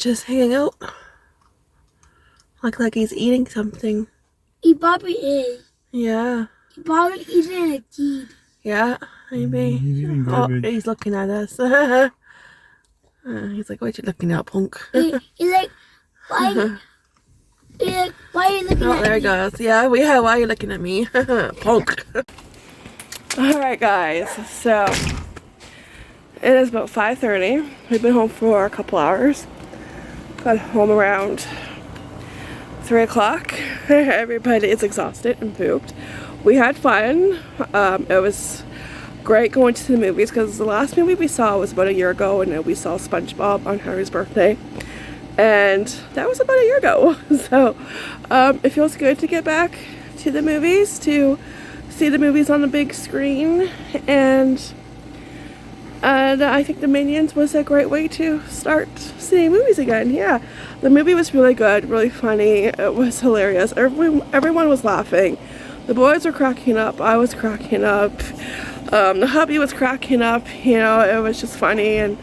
just hanging out. Like he's eating something. He probably is. Yeah. He probably eating a kid. Yeah, maybe. He's eating Oh, garbage. he's looking at us. He's like, what you looking at, punk? He's like, why? He's like, why are you looking at me? There he goes. Yeah, why are you looking at me? Punk. Alright guys, so it is about 5:30. We've been home for a couple hours. Got home around 3 o'clock. Everybody is exhausted and pooped. We had fun. It was great going to the movies because the last movie we saw was about a year ago, and we saw SpongeBob on Harry's birthday. And that was about a year ago. So it feels good to get back to the movies, to see the movies on the big screen, and I think the Minions was a great way to start seeing movies again. Yeah, the movie was really good, really funny. It was hilarious. Everyone was laughing. The boys were cracking up. I was cracking up. The hubby was cracking up. You know, it was just funny, and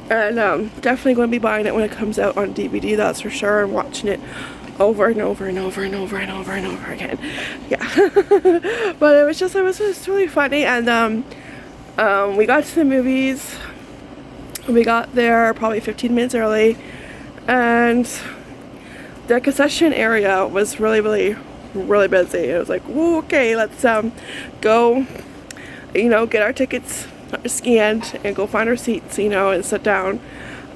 definitely going to be buying it when it comes out on DVD. That's for sure, and watching it over and over and over and over and over and over again. Yeah. But it was just really funny. And we got to the movies. We got there probably 15 minutes early, and the concession area was really busy. It was like, whoa, okay, let's go, you know, get our tickets scanned and go find our seats, you know, and sit down.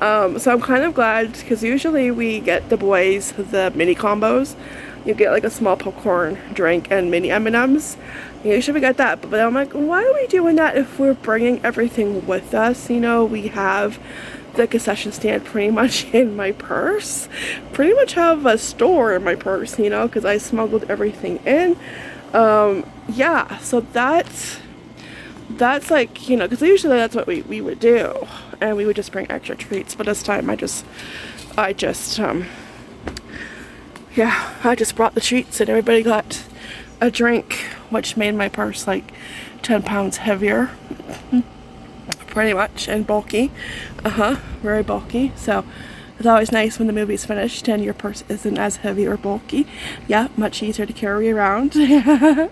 So I'm kind of glad, because usually we get the boys the mini combos. You get like a small popcorn drink and mini M&Ms. Usually we get that, but I'm like, why are we doing that if we're bringing everything with us? You know, we have the concession stand pretty much in my purse. Pretty much have a store in my purse, you know, because I smuggled everything in. Yeah, so that's like, you know, because usually that's what we would do, and we would just bring extra treats. But this time I just brought the treats, and everybody got a drink, which made my purse like 10 pounds heavier, pretty much, and bulky. Very bulky. So it's always nice when the movie's finished and your purse isn't as heavy or bulky. Yeah, much easier to carry around. Yeah.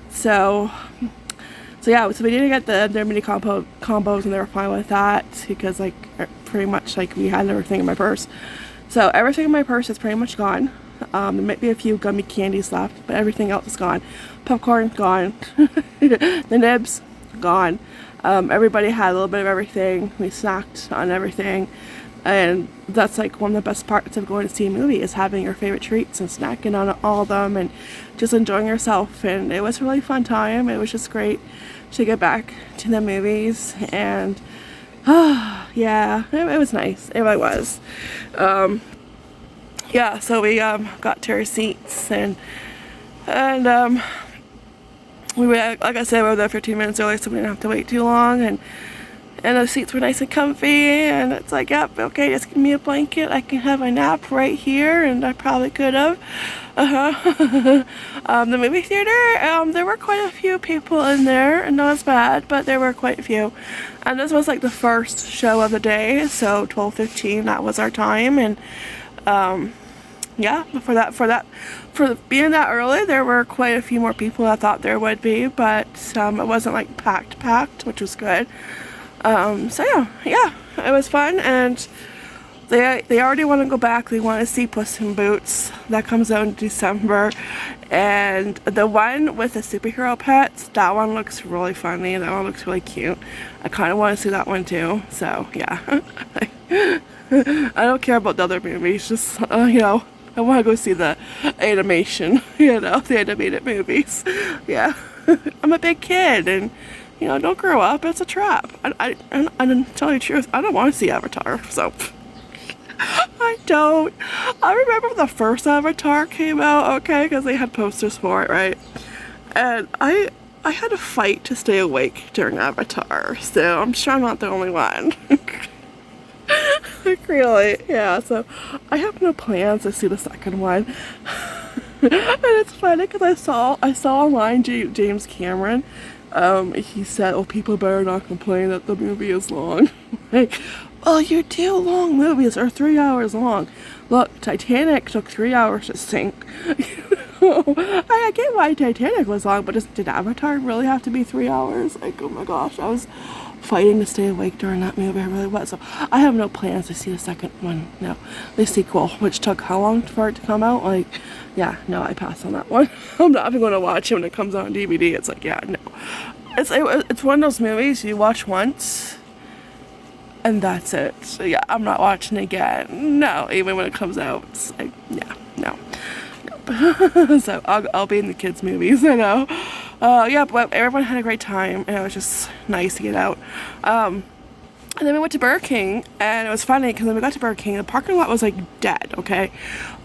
So yeah, so we didn't get their mini combos, and they were fine with that, because like pretty much like we had everything in my purse. So everything in my purse is pretty much gone. There might be a few gummy candies left, but everything else is gone. Popcorn gone. The nibs gone. Everybody had a little bit of everything. We snacked on everything, and that's like one of the best parts of going to see a movie, is having your favorite treats and snacking on all of them and just enjoying yourself. And it was a really fun time. It was just great to get back to the movies, and yeah, it was nice. It really was. Yeah, so we got to our seats, and we were, like I said, we were there 15 minutes early, so we didn't have to wait too long, and the seats were nice and comfy, and it's like, yep, okay, just give me a blanket, I can have a nap right here, and I probably could have. The movie theater, there were quite a few people in there, and not as bad, but there were quite a few. And this was like the first show of the day, so 12:15, that was our time. And yeah, for being that early, there were quite a few more people than I thought there would be, but it wasn't like packed, which was good. So yeah, it was fun, and they already want to go back. They want to see Puss in Boots. That comes out in December, and the one with the superhero pets, that one looks really funny. That one looks really cute. I kind of want to see that one too. So yeah, I don't care about the other movies. Just you know, I want to go see the animation. You know, the animated movies. Yeah, I'm a big kid, and you know, don't grow up. It's a trap. I tell you the truth, I don't want to see Avatar. So. I don't. I remember the first Avatar came out, okay, because they had posters for it, right? And I had to fight to stay awake during Avatar, so I'm sure I'm not the only one. Like, really, yeah, so I have no plans to see the second one. And it's funny because I saw online James Cameron he said, oh, people better not complain that the movie is long. Like, well, you do long movies are 3 hours long. Look, Titanic took 3 hours to sink. I get why Titanic was long, but did Avatar really have to be 3 hours? Like, oh my gosh, I was fighting to stay awake during that movie. I really was. So I have no plans to see the second one. No, the sequel, which took how long for it to come out? Like, yeah, no, I passed on that one. I'm not even going to watch it when it comes out on DVD. It's like, yeah, no. It's one of those movies you watch once and that's it. So yeah, I'm not watching it again. No, even when it comes out. It's like, yeah, no. So I'll be in the kids' movies, I know. Yeah, but everyone had a great time, and it was just nice to get out. And then we went to Burger King, and it was funny because when we got to Burger King, the parking lot was like dead. Okay,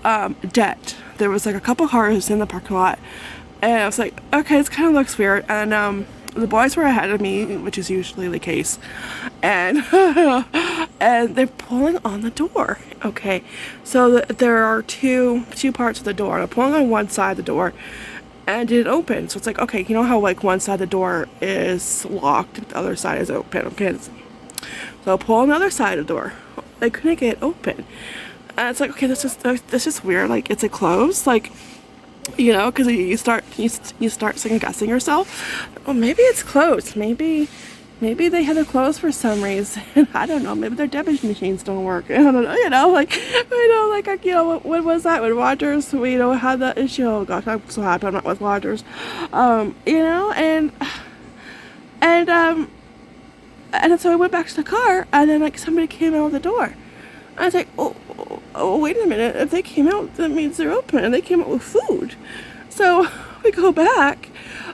dead. There was like a couple cars in the parking lot, and I was like, okay, this kind of looks weird. And the boys were ahead of me, which is usually the case, and and they're pulling on the door. Okay, so there are two parts of the door. I'm pulling on one side of the door, and it didn't open. So it's like, okay, you know how like one side of the door is locked, the other side is open. Okay, so I pull on the other side of the door. They couldn't get it open, and it's like, okay, this is weird. Like, it's closed, like. You know, because you start second guessing yourself. Well, maybe it's closed. Maybe they had it closed for some reason. I don't know. Maybe their debit machines don't work. I don't know. You know, like you know, what was that when Rogers, had that issue? Oh gosh, I'm so happy I'm not with Rogers. You know, and so I went back to the car, and then like somebody came out of the door. I was like, oh, wait a minute. If they came out, that means they're open, and they came out with food. So we go back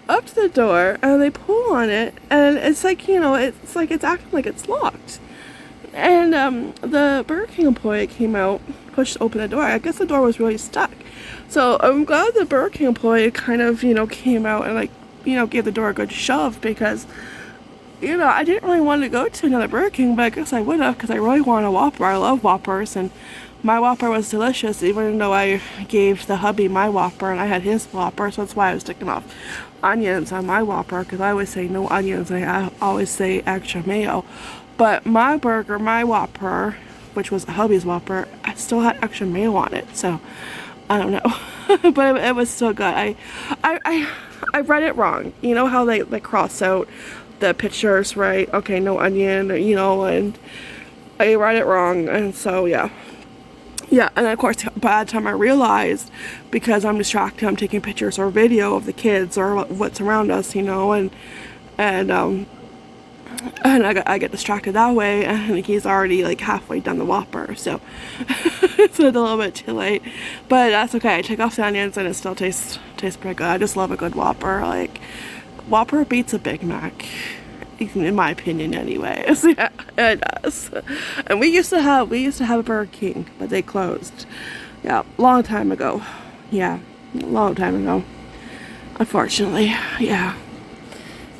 up to the door, and they pull on it, and it's like, you know, it's acting like it's locked. And the Burger King employee came out, pushed open the door. I guess the door was really stuck. So I'm glad the Burger King employee kind of, you know, came out and like, you know, gave the door a good shove, because you know, I didn't really want to go to another Burger King, but I guess I would have, because I really want a Whopper. I love Whoppers, and my Whopper was delicious, even though I gave the hubby my Whopper and I had his Whopper, so that's why I was sticking off onions on my Whopper, because I always say no onions, and I always say extra mayo. But my burger, my Whopper, which was a hubby's Whopper, I still had extra mayo on it, so I don't know. But it was still good. I read it wrong. You know how they cross out the pictures, right? Okay, no onion, you know, and I read it wrong, and so yeah, and of course by the time I realized, because I'm distracted, I'm taking pictures or video of the kids or what's around us, you know, and I get distracted that way, and he's already like halfway done the Whopper, so it's a little bit too late, but that's okay. I take off the onions and it still tastes pretty good. I just love a good Whopper. Like, Whopper beats a Big Mac, in my opinion, anyways. Yeah, it does. And we used to have a Burger King, but they closed. Yeah, long time ago. Yeah, long time ago. Unfortunately, yeah.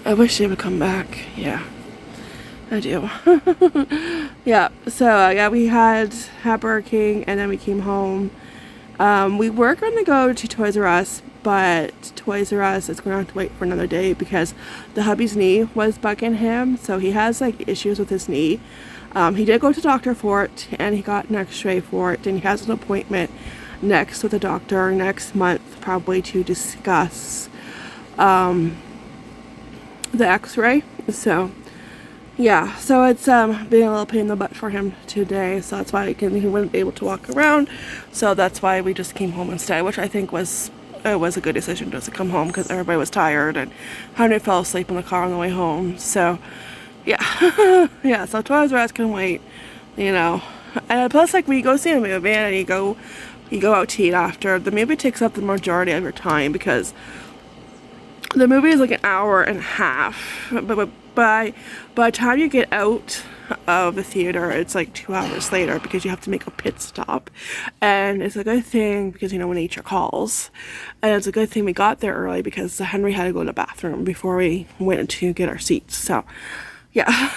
I wish they would come back. Yeah, I do. Yeah. So yeah, we had Burger King, and then we came home. We were going to go to Toys R Us, but Toys R Us is going to have to wait for another day because the hubby's knee was bugging him, so he has like issues with his knee. He did go to the doctor for it, and he got an x-ray for it, and he has an appointment next with the doctor next month, probably to discuss the x-ray. So yeah, so it's being a little pain in the butt for him today, so that's why he wouldn't be able to walk around, so that's why we just came home instead, which I think was a good decision, just to come home, because everybody was tired and Henry fell asleep in the car on the way home. So yeah. Yeah, so Toys R Us can wait, you know. And plus, like, when you go see a movie and you go out to eat after, the movie takes up the majority of your time, because the movie is like an hour and a half, but by the time you get out of the theater, it's like 2 hours later, because you have to make a pit stop. And it's a good thing, because, you know, when nature calls, and it's a good thing we got there early, because Henry had to go to the bathroom before we went to get our seats. So yeah.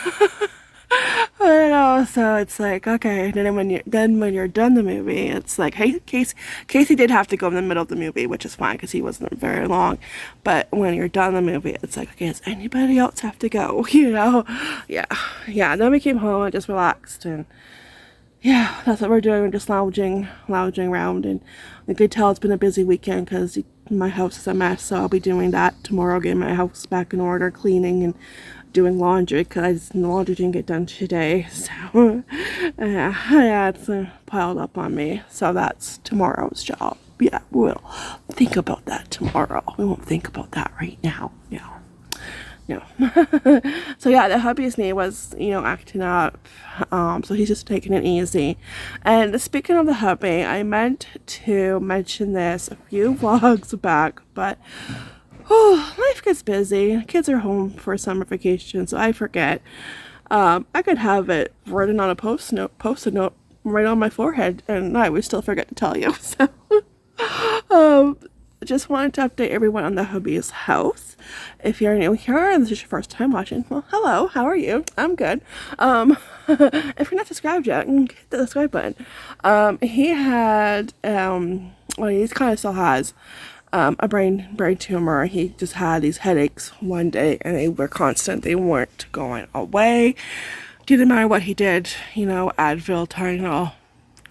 I don't know, so it's like, okay, then when you're done the movie, it's like, hey, Casey did have to go in the middle of the movie, which is fine because he wasn't very long. But when you're done the movie, it's like, okay, does anybody else have to go? You know, yeah. Then we came home and just relaxed, and yeah, that's what we're doing. We're just lounging around, and you could tell it's been a busy weekend because my house is a mess. So I'll be doing that tomorrow, getting my house back in order, cleaning and doing laundry because the laundry didn't get done today. So yeah, it's piled up on me. So that's tomorrow's job. Yeah, we'll think about that tomorrow. We won't think about that right now. Yeah. No. So yeah, the hubby's knee was, acting up. So he's just taking it easy. And speaking of the hubby, I meant to mention this a few vlogs back, but life gets busy. Kids are home for summer vacation, so I forget. I could have it written on a post-it note right on my forehead, and I would still forget to tell you. So just wanted to update everyone on the hubby's house. If you're new here and this is your first time watching, well, hello, how are you? I'm good. If you're not subscribed yet, hit the subscribe button. He had, he kind of still has a brain tumor. He just had these headaches one day, and they were constant. They weren't going away. Didn't matter what he did, Advil, Tylenol,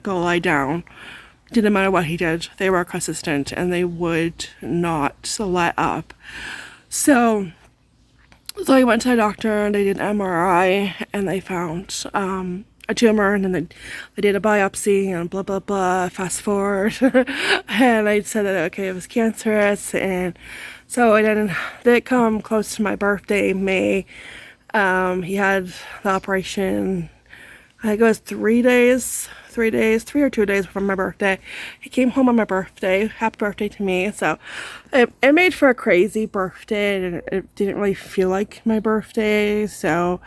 go lie down. Didn't matter what he did, they were consistent and they would not let up. So I went to the doctor and they did an MRI and they found a tumor, and then they did a biopsy and blah blah blah, fast forward. And I said that okay, it was cancerous, and so it didn't come close to my birthday, May. He had the operation, I think it was 3 or 2 days before my birthday. He came home on my birthday. Happy birthday to me. So it made for a crazy birthday, and it didn't really feel like my birthday. So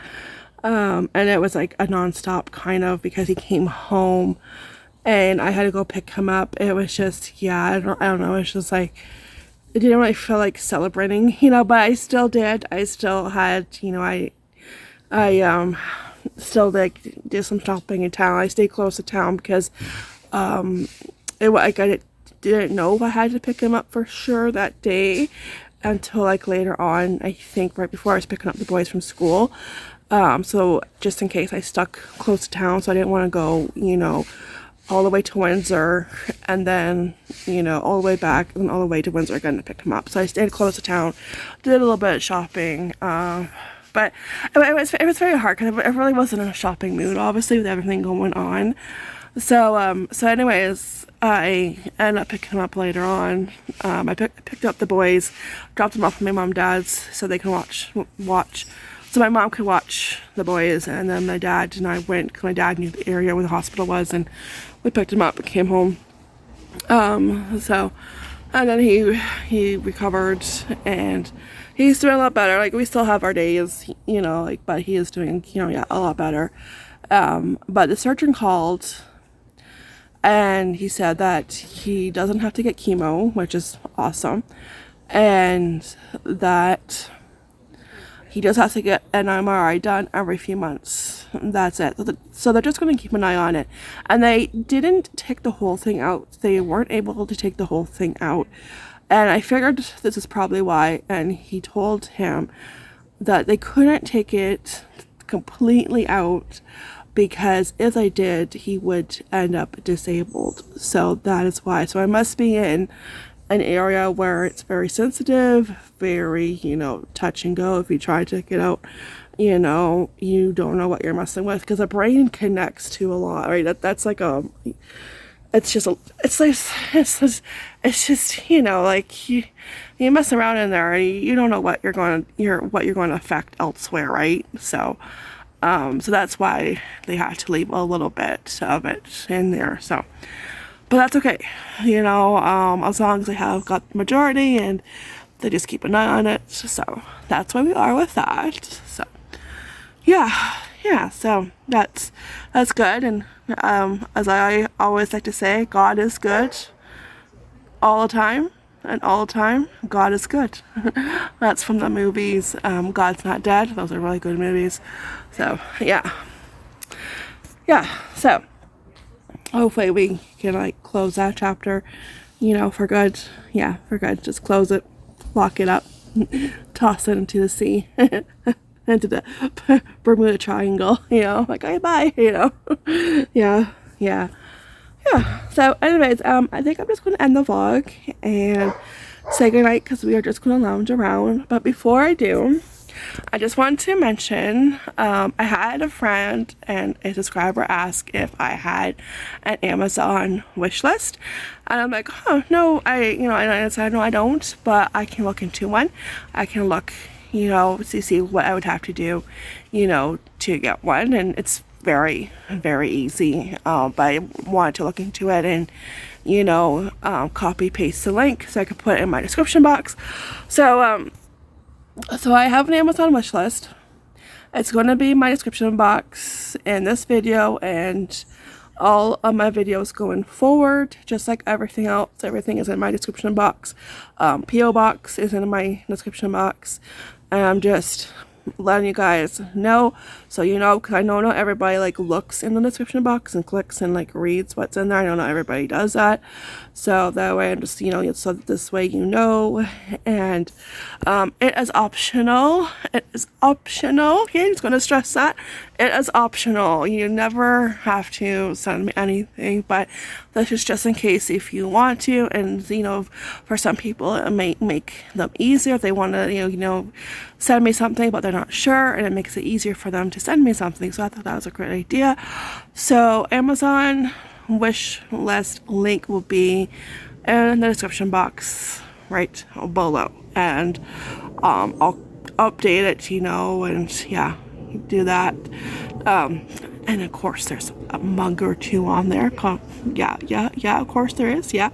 and it was like a non-stop kind of, because he came home and I had to go pick him up. It was just, yeah, I don't know. It's just like, it didn't really feel like celebrating, but I still did. I still had, I still did some shopping in town. I stayed close to town because I didn't know if I had to pick him up for sure that day until later on, I think right before I was picking up the boys from school. So just in case, I stuck close to town, so I didn't want to go, all the way to Windsor and then, all the way back and all the way to Windsor again to pick him up. So I stayed close to town, did a little bit of shopping, but it was very hard because I really wasn't in a shopping mood, obviously, with everything going on. So anyways, I ended up picking them up later on. I picked up the boys, dropped them off at my mom and dad's so they can watch. So my mom could watch the boys, and then my dad and I went, because my dad knew the area where the hospital was, and we picked him up and came home. And then he recovered, and he's doing a lot better. We still have our days, but he is doing, a lot better. But the surgeon called, and he said that he doesn't have to get chemo, which is awesome, and that he just has to get an MRI done every few months. That's it. So they're just going to keep an eye on it. And they didn't take the whole thing out. They weren't able to take the whole thing out. And I figured this is probably why. And he told him that they couldn't take it completely out, because if they did, he would end up disabled. So that is why. So I must be in an area where it's very sensitive, very, touch and go. If you try to take it out, you don't know what you're messing with, because the brain connects to a lot, right? That's like it's just you mess around in there, you don't know what you're going to affect elsewhere, right? So that's why they had to leave a little bit of it in there. So, but that's okay, as long as they have got the majority and they just keep an eye on it. So that's where we are with that. So yeah, so that's good. And as I always like to say, God is good all the time, and all the time God is good. That's from the movies God's Not Dead. Those are really good movies. So yeah. yeah, so hopefully we can like close that chapter, you know, for good. Yeah, for good. Just close it, lock it up, toss it into the sea, into the Bermuda Triangle, you know, like, okay, bye, you know. Yeah. So anyways, I think I'm just going to end the vlog and say goodnight because we are just going to lounge around. But before I do, I just want to mention, I had a friend and a subscriber ask if I had an Amazon wish list, and I'm like, oh no, and I said no, I don't, but I can look into one. I can look, you know, to see what I would have to do, you know, to get one, and it's very, very easy. But I wanted to look into it and, you know, copy paste the link so I could put it in my description box. So I have an Amazon wish list. It's going to be in my description box in this video and all of my videos going forward, just like everything else. Everything is in my description box. P.O Box is in my description box. And I'm just letting you guys know, so you know, because I know not everybody like looks in the description box and clicks and like reads what's in there. I know not everybody does that, so that way I'm just, you know, so this way you know. And it is optional. It is optional. Okay, I'm just going to stress that it is optional. You never have to send me anything, but this is just in case if you want to. And you know, for some people it may make them easier if they want to, you know, send me something but they're not sure, and it makes it easier for them to send me something. So I thought that was a great idea. So Amazon wish list link will be in the description box right below, and I'll update it, you know, and yeah, do that. And of course there's a mug or two on there. Yeah, of course there is. Yeah.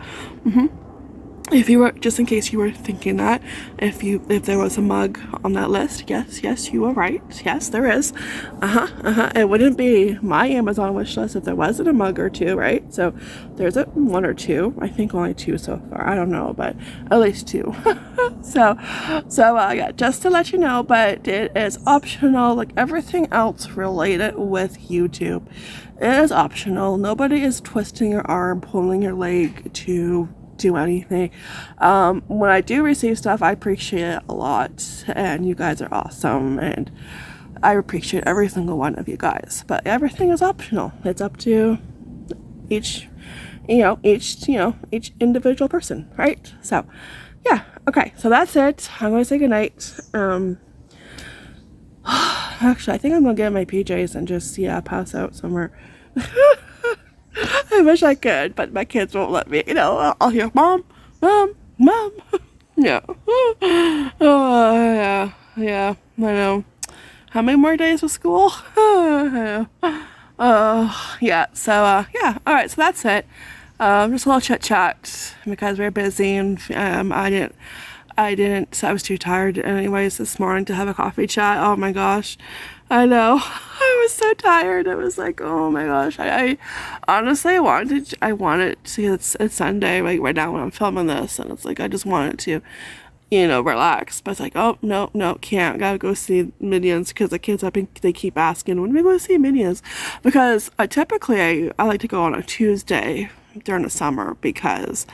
If you were, just in case you were thinking that, if there was a mug on that list, yes, you were right. Yes, there is. It wouldn't be my Amazon wish list if there wasn't a mug or two, right? So there's a one or two. I think only two so far. I don't know, but at least two. so yeah, just to let you know. But it is optional, like everything else related with YouTube. It is optional. Nobody is twisting your arm, pulling your leg to do anything. When I do receive stuff, I appreciate it a lot, and you guys are awesome, and I appreciate every single one of you guys. But everything is optional. It's up to each individual person, right? So yeah, okay, so that's it. I'm gonna say goodnight. Actually, I think I'm gonna get in my PJs and just pass out somewhere. I wish I could, but my kids won't let me. You know, I'll hear mom. Yeah. Oh, yeah, I know. How many more days of school? Yeah, so, yeah, alright, so that's it. Just a little chit chat because we're busy, and I was too tired anyways this morning to have a coffee chat. Oh my gosh, I know. I was so tired. It was like, oh my gosh. I honestly wanted to see it's Sunday, like right now when I'm filming this, and it's like I just wanted to, you know, relax. But it's like, oh no, can't. Gotta go see Minions because the kids they keep asking when we go see Minions, because typically I like to go on a Tuesday during the summer because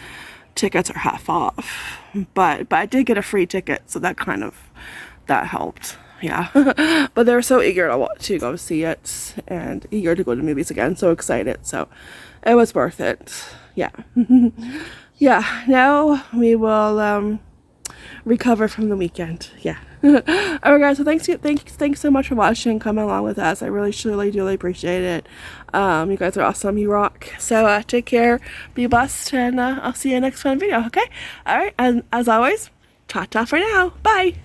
tickets are half off. But I did get a free ticket, so that helped. Yeah. But they're so eager to go see it and eager to go to movies again. So excited. So it was worth it. Yeah. Yeah. Now we will recover from the weekend. Yeah. Alright guys, so thanks so much for watching, coming along with us. I really truly appreciate it. You guys are awesome. You rock. So take care, be blessed, and I'll see you in the next fun video. Okay. Alright, and as always, ta-ta for now. Bye.